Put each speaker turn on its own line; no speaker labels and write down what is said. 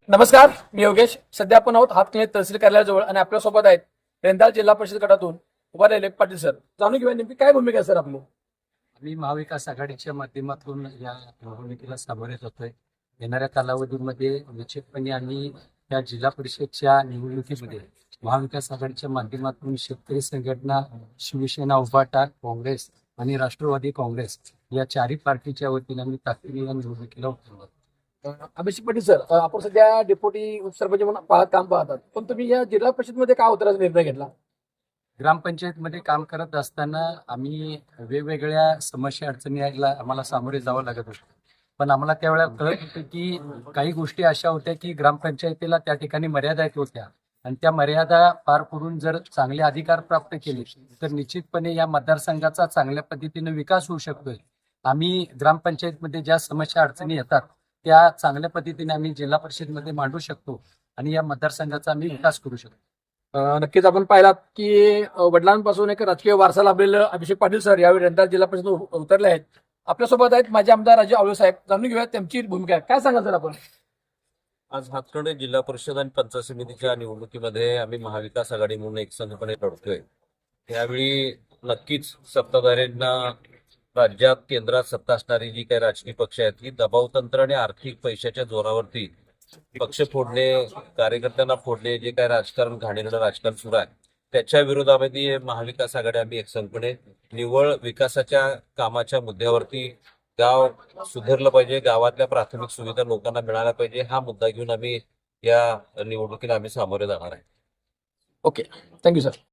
नमस्कार, मी योगेश. सध्या आपण आहोत हातकणंगले तहसील कार्यालयाजवळ आणि आपल्यासोबत आहेत रेंदाळ जिल्हा परिषद गटातून उभा राहिले पाटील सर. जाणून घेऊया नेमकी काय भूमिका आहे सर आपली.
आम्ही महाविकास आघाडीच्या माध्यमातून या निवडणुकीला सामोरे जातोय. येणाऱ्या कालावधीमध्ये निश्चितपणे आम्ही या जिल्हा परिषदच्या निवडणुकीमध्ये महाविकास आघाडीच्या माध्यमातून शेतकरी संघटना, शिवसेना, उभाटा, काँग्रेस आणि राष्ट्रवादी काँग्रेस या चारही पार्टीच्या वतीने आम्ही ताकदीने या निवडणुकीला उतरलो.
अभिषेक पाटील सर, आपण सध्या डेप्युटी उपसरपंच म्हणून काम पाहतात, पण तुम्ही या जिल्हा परिषदमध्ये का उतरायचा निर्णय घेतला.
ग्रामपंचायतमध्ये काम करत असताना आम्ही वेगवेगळ्या समस्या अडचणी यायला आम्हाला सामोरे जावं लागत होतं. पण आम्हाला त्यावेळेला कळत होतं की काही गोष्टी अशा होत्या की ग्रामपंचायतीला त्या ठिकाणी मर्यादा येत होत्या आणि त्या मर्यादा पार करून जर चांगले अधिकार प्राप्त केले तर निश्चितपणे या मतदारसंघाचा चांगल्या पद्धतीने विकास होऊ शकतोय. आम्ही ग्रामपंचायतमध्ये ज्या समस्या अडचणी येतात त्या चांगल्या पद्धतीने आम्ही जिल्हा परिषदमध्ये मांडू शकतो आणि या मतदारसंघाचा आम्ही विकास करू शकतो.
नक्कीच आपण पाहिलात की वडिलांपासून एक राजकीय वारसा लाभलेलं अभिषेक पाटील सर यावेळी रेंदाळ जिल्हा परिषद उतरले आहेत. आपल्यासोबत आहेत माजी आमदार राजे आवळे साहेब. जाणून घेऊया त्यांची भूमिका काय सांगाल सर आपण.
आज हातकणंगले जिल्हा परिषद आणि पंचायत समितीच्या निवडणुकीमध्ये आम्ही महाविकास आघाडी म्हणून एकसंघपणे लढतोय. यावेळी नक्कीच सत्ताधाऱ्यांना राज्यात केंद्रात सत्ता असणारी जी काही राजकीय पक्ष आहेत ही दबावतंत्र आणि आर्थिक पैशाच्या जोरावरती पक्ष फोडणे, कार्यकर्त्यांना फोडणे, जे काही राजकारण घाणेरडं राजकारण सुरू आहे त्याच्या विरोधामध्ये महाविकास आघाडी आम्ही एकसंघपणे निव्वळ विकासाच्या कामाच्या मुद्द्यावरती गाव सुधारलं पाहिजे, गावातल्या प्राथमिक सुविधा लोकांना मिळाल्या पाहिजे हा मुद्दा घेऊन आम्ही या निवडणुकीला आम्ही सामोरे जाणार आहे.
Okay, thank you sir.